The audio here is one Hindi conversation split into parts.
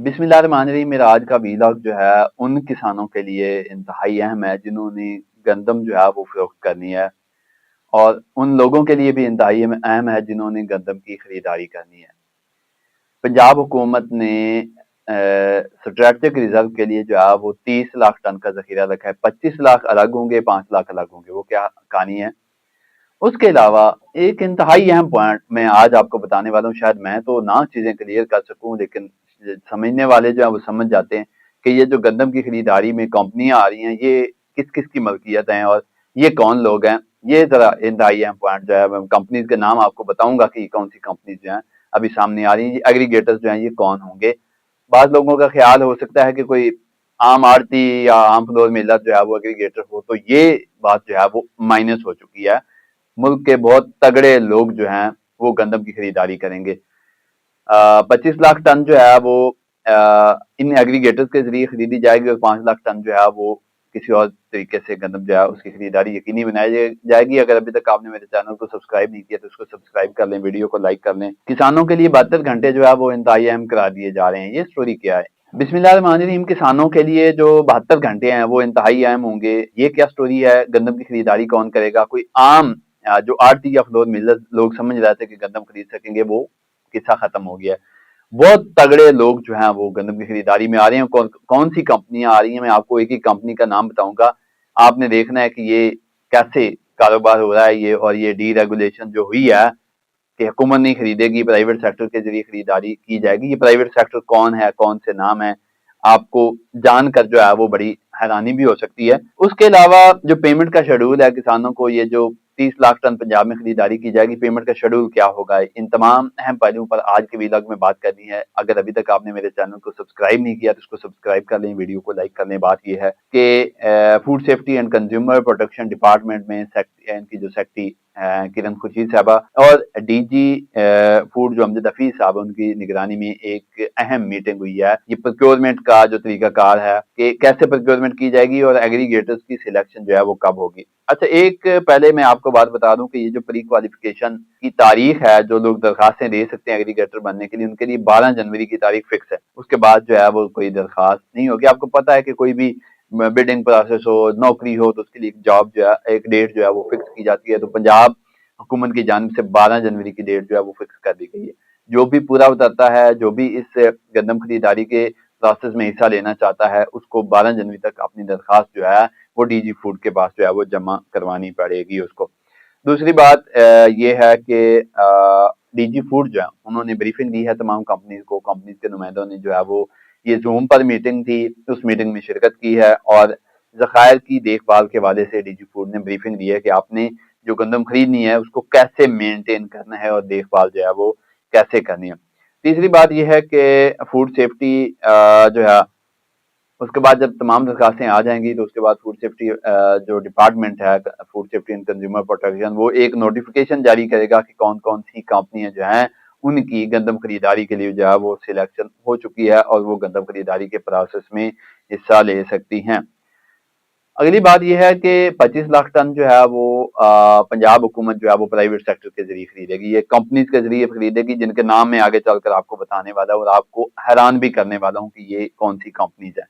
बिस्मिल्लाहिर्रहमानिर्रहीम। मेरा आज का वीलॉग जो है उन किसानों के लिए इंतहाई अहम है जिन्होंने गंदम जो है वो फरोख्त करनी है, और उन लोगों के लिए भी इंतहाई अहम है जिन्होंने गंदम की खरीदारी करनी है। पंजाब हुकूमत ने स्ट्रेटेजिक रिजर्व के लिए जो है वो 30 लाख टन का जखीरा रखा है। 25 लाख अलग होंगे, 5 लाख अलग होंगे। वो क्या कहानी है? उसके अलावा एक इंतहाई अहम पॉइंट मैं आज आपको बताने वाला हूँ। शायद मैं तो ना चीजें क्लियर कर सकूं, लेकिन समझने वाले जो है वो समझ जाते हैं कि ये जो गंदम की खरीदारी में कंपनियां आ रही हैं, ये किस किस की मलकियत हैं और ये कौन लोग हैं। ये जरा इंतहाई अहम पॉइंट जो है, मैं कंपनीज के नाम आपको बताऊंगा कि कौन सी कंपनीज जो है अभी सामने आ रही है। एग्रीगेटर्स जो है ये कौन होंगे। बाद लोगों का ख्याल हो सकता है कि कोई आम आड़ती या आम फ्लोर मिलर जो है वो एग्रीगेटर हो, तो ये बात जो है वो माइनस हो चुकी है। मुल्क के बहुत तगड़े लोग जो हैं वो गंदम की खरीदारी करेंगे। 25 लाख टन जो है वो इन एग्रीगेटर्स के जरिए खरीदी जाएगी, और 5 लाख टन जो है वो किसी और तरीके से गंदम जो है उसकी खरीदारी यकीनी बनाई जाएगी। अगर अभी तक आपने मेरे चैनल को सब्सक्राइब नहीं किया तो उसको सब्सक्राइब कर लें, वीडियो को लाइक कर लें। किसानों के लिए 72 घंटे जो है वो इंतहाई अहम करा दिए जा रहे हैं। ये स्टोरी क्या है? बिस्मिल्लाहिर्रहमानिर्रहीम। किसानों के लिए जो 72 घंटे हैं वो इंतहाई अहम होंगे। ये क्या स्टोरी है? गंदम की खरीदारी कौन करेगा? कोई आम जो आड़ती या फ्लोर मिलर लोग समझ रहे थे कि गंदम खरीद सकेंगे, वो किस्सा खत्म हो गया है। बहुत तगड़े लोग जो हैं वो गंदम की खरीदारी में आ रहे हैं। कौन सी कंपनियां आ रही हैं, मैं आपको एक ही कंपनी का नाम बताऊंगा। आपने देखना है कि ये कैसे कारोबार हो रहा है ये, और ये डीरेगुलेशन जो हुई है कि हुकूमत नहीं खरीदेगी, प्राइवेट सेक्टर के जरिए खरीदारी की जाएगी। ये प्राइवेट सेक्टर कौन है, कौन से नाम है, आपको जानकर जो है वो बड़ी हैरानी भी हो सकती है। उसके अलावा जो पेमेंट का शेड्यूल है किसानों को, ये जो 30 लाख टन पंजाब में खरीदारी की जाएगी, पेमेंट का शेड्यूल क्या होगा, इन तमाम अहम पहलुओं पर आज के वीलॉग में बात करनी है। अगर अभी तक आपने मेरे चैनल को सब्सक्राइब नहीं किया तो उसको सब्सक्राइब कर लें, वीडियो को लाइक कर लें। बात यह है कि food safety and consumer protection department में इनकी जो सेक्रेटरी किरण खुर्शीद साहबा और डीजी फूड जो अमजद हफीज साहब, उनकी निगरानी में एक अहम मीटिंग हुई है। ये प्रोक्योरमेंट का जो तरीकाकार है कि कैसे प्रोक्योरमेंट की जाएगी और एग्रीगेटर्स की सिलेक्शन जो है वो कब होगी। अच्छा, एक पहले मैं आपको बात बता दूं कि ये जो प्री क्वालिफिकेशन की तारीख है, जो लोग दरखास्तें दे सकते हैं एग्रीगेटर बनने के लिए, उनके लिए 12 जनवरी की तारीख फिक्स है। उसके बाद जो है वो कोई दरखास्त नहीं होगी। आपको पता है कि कोई भी बिडिंग प्रोसेस हो, नौकरी हो, तो उसके लिए एक जॉब जो है, एक डेट जो है वो फिक्स की जाती है। तो पंजाब हुकूमत की जानिब से 12 जनवरी की डेट जो है वो फिक्स कर दी गई है। जो भी पूरा उतरता है, जो भी इस गंदम खरीदारी के प्रोसेस में हिस्सा लेना चाहता है, उसको 12 जनवरी तक अपनी दरखास्त जो है वो डीजी फूड के पास जो है वो जमा करवानी पड़ेगी उसको। दूसरी बात ये है कि डीजी फूड जो है उन्होंने ब्रीफिंग दी है तमाम कंपनीज को। कंपनीज के नुमाइंदों ने जो है वो, ये जूम पर मीटिंग थी, उस मीटिंग में शिरकत की है, और जखायर की देखभाल के वादे से डीजी फूड ने ब्रीफिंग दी है कि आपने जो गंदम खरीदनी है उसको कैसे मेंटेन करना है और देखभाल जो है वो कैसे करनी है। तीसरी बात यह है कि फूड सेफ्टी जो है, उसके बाद जब तमाम दरखास्तें आ जाएंगी तो उसके बाद फूड सेफ्टी जो डिपार्टमेंट है, food safety and consumer protection, वो एक नोटिफिकेशन जारी करेगा कि कौन कौन सी कंपनियां जो हैं उनकी गंदम खरीदारी के लिए जो है वो सिलेक्शन हो चुकी है और वो गंदम खरीदारी के प्रोसेस में हिस्सा ले सकती हैं। अगली बात यह है कि 25 लाख टन जो है वो पंजाब हुकूमत जो है वो प्राइवेट सेक्टर के जरिए खरीदेगी। ये कंपनीज के जरिए खरीदेगी जिनके नाम मैं आगे चलकर आपको बताने वाला हूँ, और आपको हैरान भी करने वाला हूँ कि ये कौन सी कंपनीज है।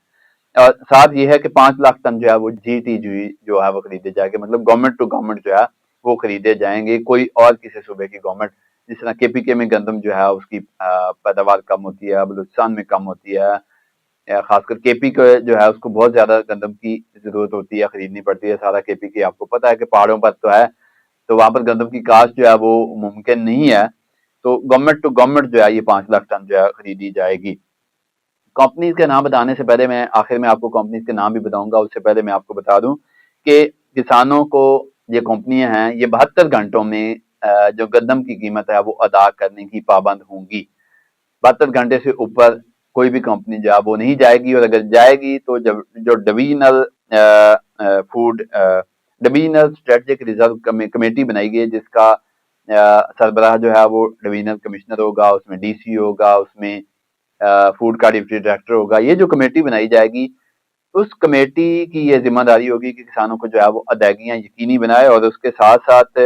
और साथ ये है कि 5 लाख टन जो है वो GTG जो है वो खरीदे जाएंगे, मतलब गवर्नमेंट टू गवर्नमेंट जो है वो खरीदे जाएंगे। कोई और किसी सूबे की गवर्नमेंट, जिस तरह KPK में गंदम जो है उसकी पैदावार कम होती है, बलूचिस्तान में कम होती है, खासकर KP को जो है उसको बहुत ज्यादा गंदम की जरूरत होती है, खरीदनी पड़ती है। सारा KPK आपको पता है कि पहाड़ों पर तो है, तो वहां पर गंदम की काश्त जो है वो मुमकिन नहीं है। तो गवर्नमेंट टू गवर्नमेंट जो है ये 5 लाख टन जो है खरीदी जाएगी। कंपनीज के नाम बताने से पहले, मैं आखिर में आपको कंपनीज के नाम भी बताऊंगा, उससे पहले मैं आपको बता दूं कि किसानों को ये कंपनियां हैं ये 72 घंटों में जो गंदम की कीमत है वो अदा करने की पाबंद होंगी। 72 घंटे से ऊपर कोई भी कंपनी जो है वो नहीं जाएगी, और अगर जाएगी तो जब जो divisional food divisional strategic reserve committee बनाई गई है, जिसका सरबराह जो है वो डिवीजनल कमिश्नर होगा, उसमें DC होगा, उसमें फूड का डिप्टी डायरेक्टर होगा। ये जो कमेटी बनाई जाएगी, उस कमेटी की ये जिम्मेदारी होगी कि किसानों को जो है वो अदायगियां यकीनी बनाए, और उसके साथ साथ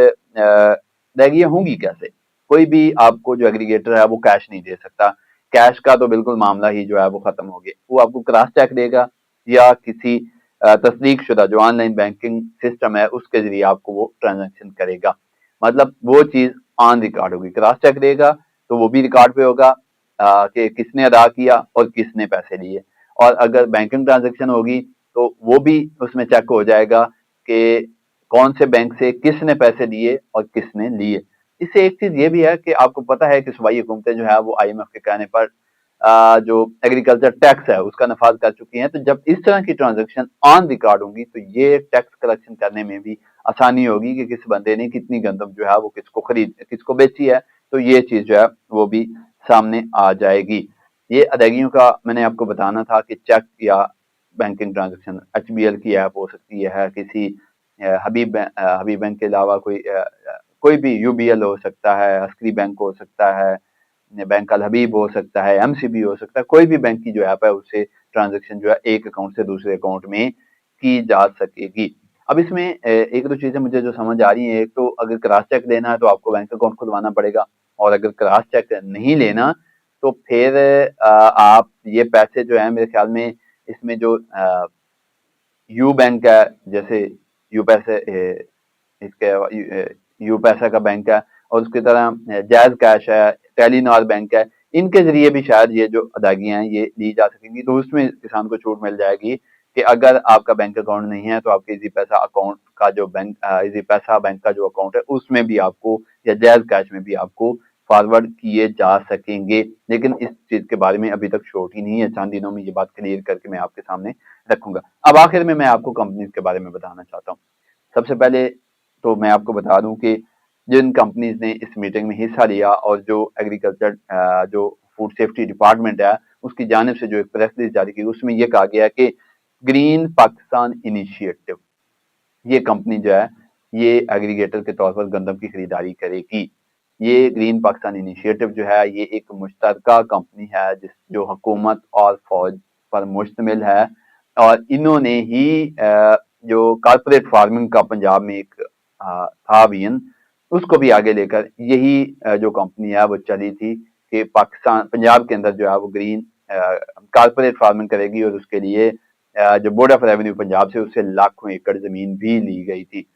अदायगियां होंगी कैसे। कोई भी आपको जो एग्रीगेटर है वो कैश नहीं दे सकता। कैश का तो बिल्कुल मामला ही जो है वो खत्म हो गया। वो आपको क्रॉस चेक देगा या किसी तस्दीक शुदा जो ऑनलाइन बैंकिंग सिस्टम है उसके जरिए आपको वो ट्रांजेक्शन करेगा। मतलब वो चीज ऑन रिकॉर्ड होगी। क्रॉस चेक देगा तो वो भी रिकॉर्ड पे होगा कि किसने अदा किया और किसने पैसे लिए। और अगर बैंकिंग ट्रांजेक्शन होगी तो वो भी उसमें चेक हो जाएगा कि कौन से बैंक से किसने पैसे लिए और किसने लिए। इससे एक चीज ये भी है कि आपको पता है कि सूबाई हुकूमतें जो है वो IMF के कहने पर जो एग्रीकल्चर टैक्स है उसका नफाज कर चुकी हैं। तो जब इस तरह की ट्रांजेक्शन ऑन रिकॉर्ड होंगी तो ये टैक्स कलेक्शन करने में भी आसानी होगी कि किस बंदे ने कितनी गंदम जो है वो किसको बेची है। तो ये चीज जो है वो भी सामने आ जाएगी। ये अदायगियों का मैंने आपको बताना था कि चेक या बैंकिंग ट्रांजेक्शन HBL की ऐप हो सकती है, किसी हबीब बैंक के अलावा कोई भी UBL हो सकता है, अस्करी बैंक हो सकता है, बैंक अल हबीब हो सकता है, MCB हो सकता है। कोई भी बैंक की जो ऐप है उससे ट्रांजेक्शन जो है एक अकाउंट से दूसरे अकाउंट में की जा सकेगी। अब इसमें एक दो चीजें मुझे जो समझ आ रही है, एक तो अगर क्रॉस चेक लेना है तो आपको बैंक अकाउंट खुलवाना पड़ेगा, और अगर क्रॉस चेक नहीं लेना तो फिर आप ये पैसे जो है मेरे ख्याल में इसमें जो यू बैंक है, जैसे यू पैसे इसके यू पैसा का बैंक है, और उसकी तरह जायज कैश है, टेलीनॉर बैंक है, इनके जरिए भी शायद ये जो अदायगियां हैं ये ली जा सकेंगी। तो उसमें किसान को छूट मिल जाएगी कि अगर आपका बैंक अकाउंट नहीं है तो आपके इजी पैसा अकाउंट का जो इजी पैसा बैंक का जो अकाउंट है उसमें भी आपको, या जायज कैश में भी आपको फॉरवर्ड किए जा सकेंगे। लेकिन इस चीज के बारे में अभी तक शोर्ट ही नहीं है। चंद दिनों में ये बात क्लियर करके मैं आपके सामने रखूंगा। अब आखिर में मैं आपको कंपनीज के बारे में बताना चाहता हूँ। सबसे पहले तो मैं आपको बता दूं कि जिन कंपनीज ने इस मीटिंग में हिस्सा लिया और जो एग्रीकल्चर जो फूड सेफ्टी डिपार्टमेंट है उसकी जानिब से जो एक प्रेस रिलीज जारी की उसमें यह कहा गया कि ग्रीन पाकिस्तान इनिशिएटिव, ये कंपनी जो है ये एग्रीगेटर के तौर पर गंदम की खरीदारी करेगी। ये ग्रीन पाकिस्तान इनिशिएटिव जो है ये एक मुश्तरका कंपनी है जिस जो हुकूमत और फौज पर मुश्तमिल है, और इन्होंने ही जो कारपोरेट फार्मिंग का पंजाब में एक था अभियान, उसको भी आगे लेकर यही जो कंपनी है वो चली थी कि पाकिस्तान पंजाब के अंदर जो है वो ग्रीन कारपोरेट फार्मिंग करेगी, और उसके लिए जो बोर्ड ऑफ रेवेन्यू पंजाब से उससे लाखों एकड़ जमीन भी ली गई थी।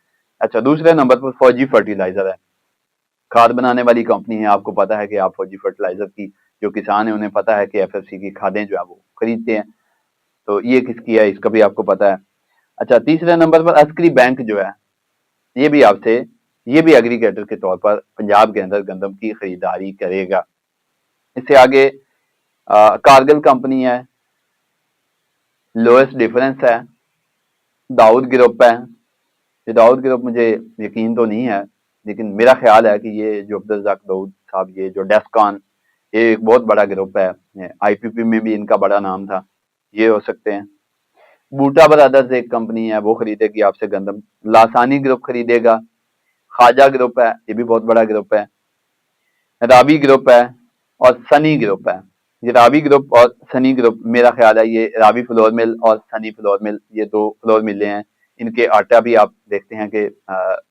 अच्छा, दूसरे नंबर पर फौजी फर्टिलाइजर है, खाद बनाने वाली कंपनी है। आपको पता है कि आप फौजी फर्टिलाइजर की जो किसान है उन्हें पता है कि FFC की खादें जो है वो खरीदते हैं। तो ये किसकी है इसका भी आपको पता है। अच्छा, तीसरे नंबर पर अस्करी बैंक जो है ये भी आपसे ये भी एग्रीगेटर के तौर पर पंजाब के अंदर गंदम की खरीदारी करेगा। इससे आगे कारगिल कंपनी है, लोएस्ट डिफरेंस है, दाऊद ग्रुप है। ये दाऊद ग्रुप मुझे यकीन तो नहीं है, लेकिन मेरा ख्याल है कि ये जो अब्दुल रज़ाक दाऊद साहब, ये जो डेस्कॉन, ये एक बहुत बड़ा ग्रुप है। IPP में भी इनका बड़ा नाम था, ये हो सकते हैं। बूटा ब्रदर्स एक कंपनी है, वो खरीदेगी आपसे गंदम। लासानी ग्रुप खरीदेगा। ख्वाजा ग्रुप है, ये भी बहुत बड़ा ग्रुप है। रावी ग्रुप है और सनी ग्रुप है। ये रावी ग्रुप और सनी ग्रुप, मेरा ख्याल है ये रावी फ्लोर मिल और सनी फ्लोर मिल, ये दो फ्लोर मिलें हैं। इनके आटा भी आप देखते हैं कि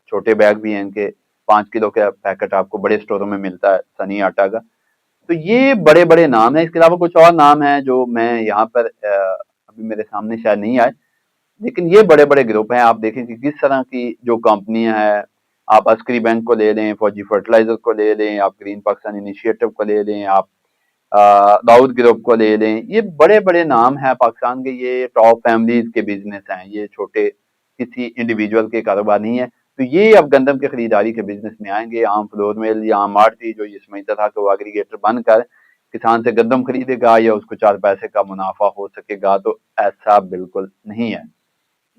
छोटे बैग भी हैं इनके, 5 किलो का पैकेट आपको बड़े स्टोरों में मिलता है सनी आटा का। तो ये बड़े बड़े नाम है। इसके अलावा कुछ और नाम है जो मैं यहाँ पर अभी मेरे सामने शायद नहीं आए, लेकिन ये बड़े बड़े ग्रुप हैं। आप देखें कि किस तरह की जो कंपनियां हैं, आप अस्करी बैंक को ले लें, फौजी फर्टिलाइजर को ले लें, आप ग्रीन पाकिस्तान इनिशिएटिव को ले लें, आप दाऊद ग्रुप को ले लें, ये बड़े बड़े नाम हैं पाकिस्तान के। ये टॉप फैमिलीज के बिजनेस हैं, ये छोटे किसी इंडिविजुअल के कारोबार नहीं है। तो ये अब गंदम की खरीदारी के बिजनेस में आएंगे। आम फ्लोर मिल या आम आड़ती जो ये समझता था कि वो एग्रीगेटर बनकर किसान से गंदम खरीदेगा या उसको 4 पैसे का मुनाफा हो सकेगा, तो ऐसा बिल्कुल नहीं है।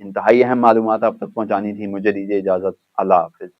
इंतहाई अहम मालूमात आप तक पहुंचानी थी। मुझे दीजिए इजाजत। अल्लाह हाफिज।